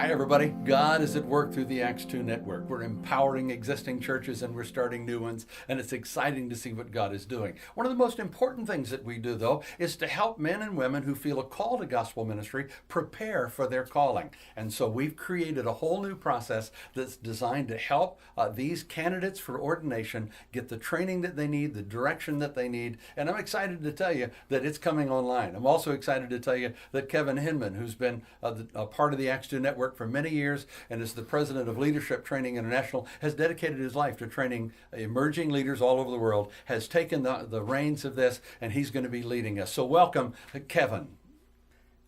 Hi, everybody. God is at work through the Acts 2 network. We're empowering existing churches and we're starting new ones, and it's exciting to see what God is doing. One of the most important things that we do, though, is to help men and women who feel a call to gospel ministry prepare for their calling. And so we've created a whole new process that's designed to help these candidates for ordination get the training that they need, the direction that they need. And I'm excited to tell you that it's coming online. I'm also excited to tell you that Kevin Hinman, who's been a part of the Acts 2 network for many years and is the president of Leadership Training International, has dedicated his life to training emerging leaders all over the world, has taken the reins of this, and he's going to be leading us. So welcome, Kevin.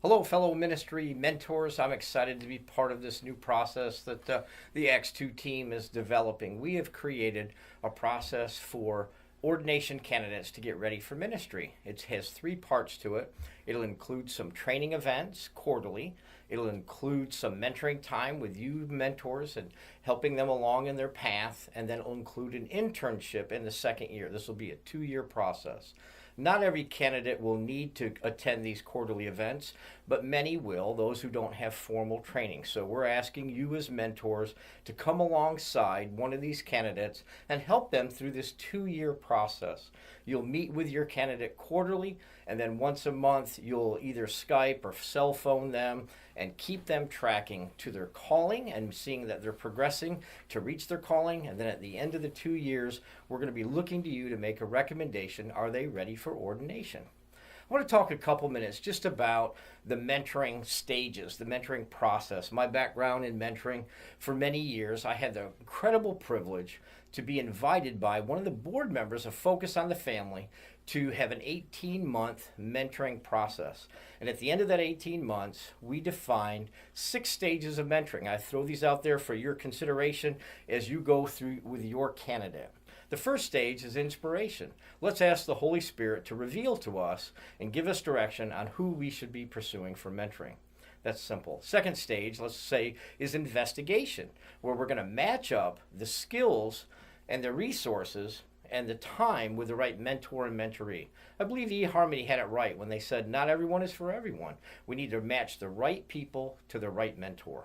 Hello, fellow ministry mentors. I'm excited to be part of this new process that the Acts 2 team is developing. We have created a process for ordination candidates to get ready for ministry. It has 3 parts to it. It'll include some training events quarterly. It'll include some mentoring time with you mentors and helping them along in their path. And then it'll include an internship in the second year. This will be a 2-year process. Not every candidate will need to attend these quarterly events, but many will, those who don't have formal training. So we're asking you as mentors to come alongside one of these candidates and help them through this 2-year process. You'll meet with your candidate quarterly, and then once a month you'll either Skype or cell phone them and keep them tracking to their calling and seeing that they're progressing to reach their calling. And then at the end of the 2 years, we're going to be looking to you to make a recommendation. Are they ready for ordination? I want to talk a couple minutes just about the mentoring stages, the mentoring process. My background in mentoring for many years, I had the incredible privilege to be invited by one of the board members of Focus on the Family to have an 18-month mentoring process. And at the end of that 18 months, we defined 6 stages of mentoring. I throw these out there for your consideration as you go through with your candidate. The first stage is inspiration. Let's ask the Holy Spirit to reveal to us and give us direction on who we should be pursuing for mentoring. That's simple. Second stage, let's say, is investigation, where we're going to match up the skills and the resources and the time with the right mentor and mentoree. I believe eHarmony had it right when they said not everyone is for everyone. We need to match the right people to the right mentor.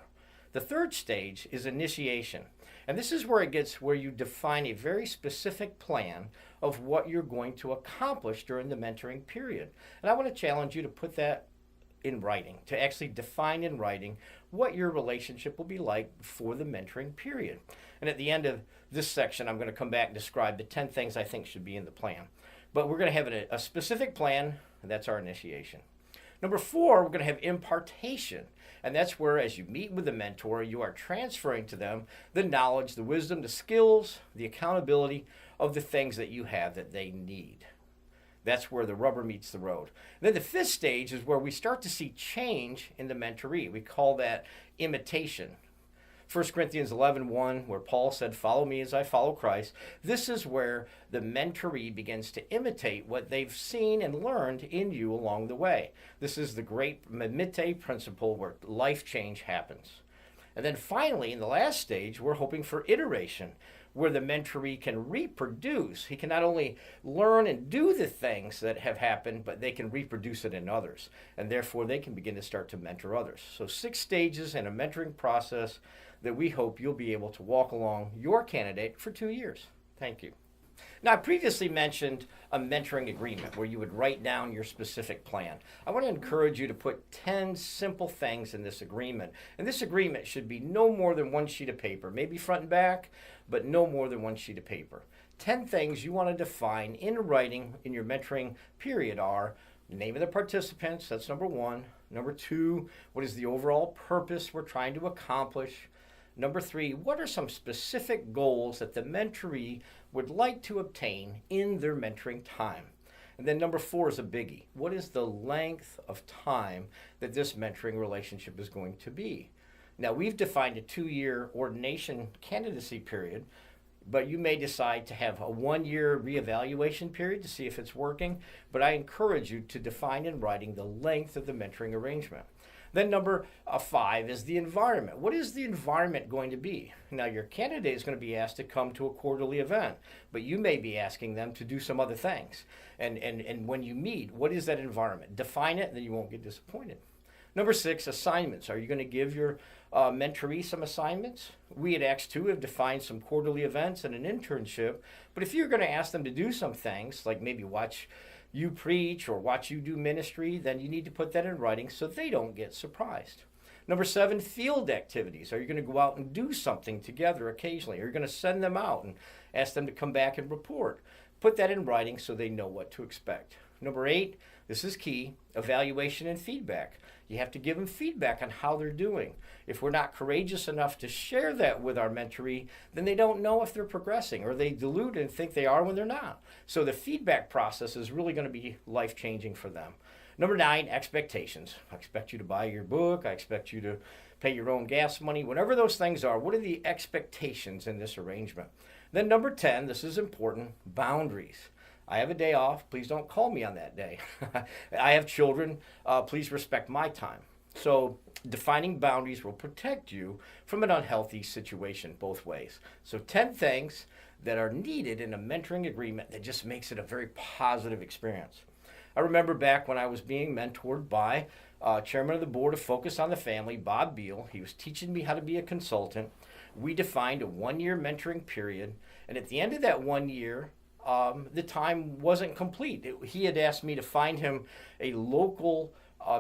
The third stage is initiation. And this is where it gets where you define a very specific plan of what you're going to accomplish during the mentoring period. And I want to challenge you to put that in writing, to actually define in writing what your relationship will be like for the mentoring period. And at the end of this section, I'm going to come back and describe the 10 things I think should be in the plan. But we're going to have a specific plan, and that's our initiation. Number 4, we're going to have impartation. And that's where, as you meet with the mentor, you are transferring to them the knowledge, the wisdom, the skills, the accountability of the things that you have that they need. That's where the rubber meets the road. Then the 5th stage is where we start to see change in the mentoree. We call that imitation. 1 Corinthians 11:1, where Paul said, "Follow me as I follow Christ." This is where the mentoree begins to imitate what they've seen and learned in you along the way. This is the great mimete principle where life change happens. And then finally, in the last stage, we're hoping for iteration, where the mentoree can reproduce. He can not only learn and do the things that have happened, but they can reproduce it in others. And therefore, they can begin to start to mentor others. So 6 stages in a mentoring process that we hope you'll be able to walk along your candidate for 2 years. Thank you. Now, I previously mentioned a mentoring agreement where you would write down your specific plan. I want to encourage you to put 10 simple things in this agreement. And this agreement should be no more than 1 sheet of paper, maybe front and back, but no more than 1 sheet of paper. 10 things you want to define in writing in your mentoring period are the name of the participants, that's number 1. Number 2, what is the overall purpose we're trying to accomplish? Number 3, what are some specific goals that the mentoree would like to obtain in their mentoring time? And then number 4 is a biggie. What is the length of time that this mentoring relationship is going to be? Now, we've defined a 2-year ordination candidacy period, but you may decide to have a 1-year reevaluation period to see if it's working. But I encourage you to define in writing the length of the mentoring arrangement. Then number 5 is the environment. What is the environment going to be? Now, your candidate is going to be asked to come to a quarterly event, but you may be asking them to do some other things. And when you meet, what is that environment? Define it, and then you won't get disappointed. Number 6, assignments. Are you going to give your mentoree some assignments. We at Acts 2 have defined some quarterly events and an internship. But if you're going to ask them to do some things, like maybe watch you preach or watch you do ministry, then you need to put that in writing so they don't get surprised. Number 7, field activities. Are you going to go out and do something together occasionally? Are you going to send them out and ask them to come back and report? Put that in writing so they know what to expect. Number 8, this is key, evaluation and feedback. You have to give them feedback on how they're doing. If we're not courageous enough to share that with our mentoree, then they don't know if they're progressing, or they dilute and think they are when they're not. So the feedback process is really going to be life-changing for them. Number 9, expectations. I expect you to buy your book. I expect you to pay your own gas money. Whatever those things are, what are the expectations in this arrangement? Then number 10, this is important, boundaries. I have a day off. Please don't call me on that day. I have children. Please respect my time. So defining boundaries will protect you from an unhealthy situation both ways. So 10 things that are needed in a mentoring agreement that just makes it a very positive experience. I remember back when I was being mentored by chairman of the board of Focus on the Family, Bob Beal. He was teaching me how to be a consultant. We defined a 1-year mentoring period. And at the end of that 1 year, the time wasn't complete. He had asked me to find him a local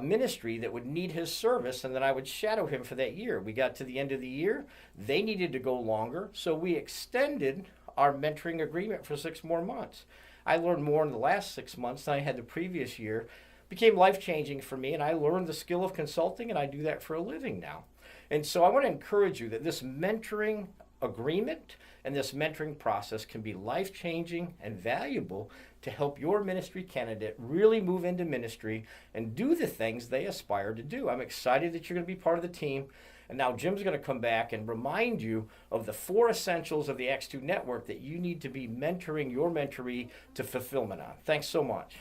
ministry that would need his service, and then I would shadow him for that year. We got to the end of the year. They needed to go longer, so we extended our mentoring agreement for 6 more months. I learned more in the last 6 months than I had the previous year. It became life-changing for me, and I learned the skill of consulting, and I do that for a living now. And so I want to encourage you that this mentoring agreement and this mentoring process can be life-changing and valuable to help your ministry candidate really move into ministry and do the things they aspire to do. I'm excited that you're going to be part of the team. And now Jim's going to come back and remind you of the 4 essentials of the Acts 2 network that you need to be mentoring your mentoree to fulfillment on. Thanks so much.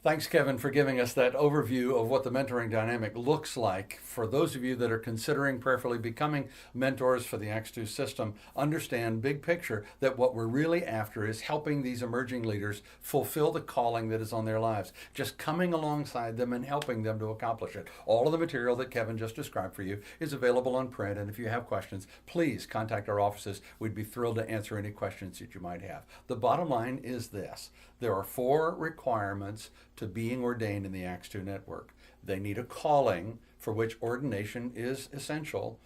Thanks, Kevin, for giving us that overview of what the mentoring dynamic looks like. For those of you that are considering prayerfully becoming mentors for the Acts 2 system, understand big picture that what we're really after is helping these emerging leaders fulfill the calling that is on their lives, just coming alongside them and helping them to accomplish it. All of the material that Kevin just described for you is available on print, and if you have questions, please contact our offices. We'd be thrilled to answer any questions that you might have. The bottom line is this. There are 4 requirements to being ordained in the Acts 2 network. They need a calling for which ordination is essential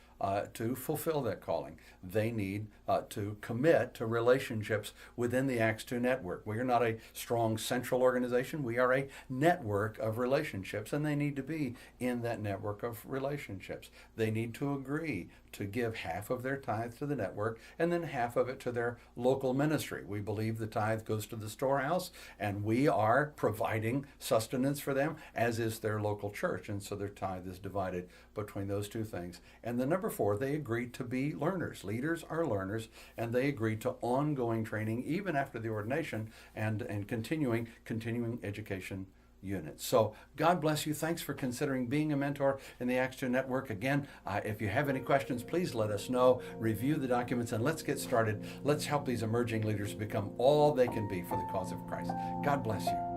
to fulfill that calling. They need to commit to relationships within the Acts 2 network. We are not a strong central organization. We are a network of relationships, and they need to be in that network of relationships. They need to agree to give half of their tithe to the network and then half of it to their local ministry. We believe the tithe goes to the storehouse, and we are providing sustenance for them, as is their local church, and so their tithe is divided between those 2 things. And then number 4, they agreed to be learners. Leaders are learners, and they agreed to ongoing training even after the ordination and continuing education units. So God bless you. Thanks for considering being a mentor in the Acts 2 network. Again, if you have any questions, please let us know. Review the documents, and let's get started. Let's help these emerging leaders become all they can be for the cause of Christ. God bless you.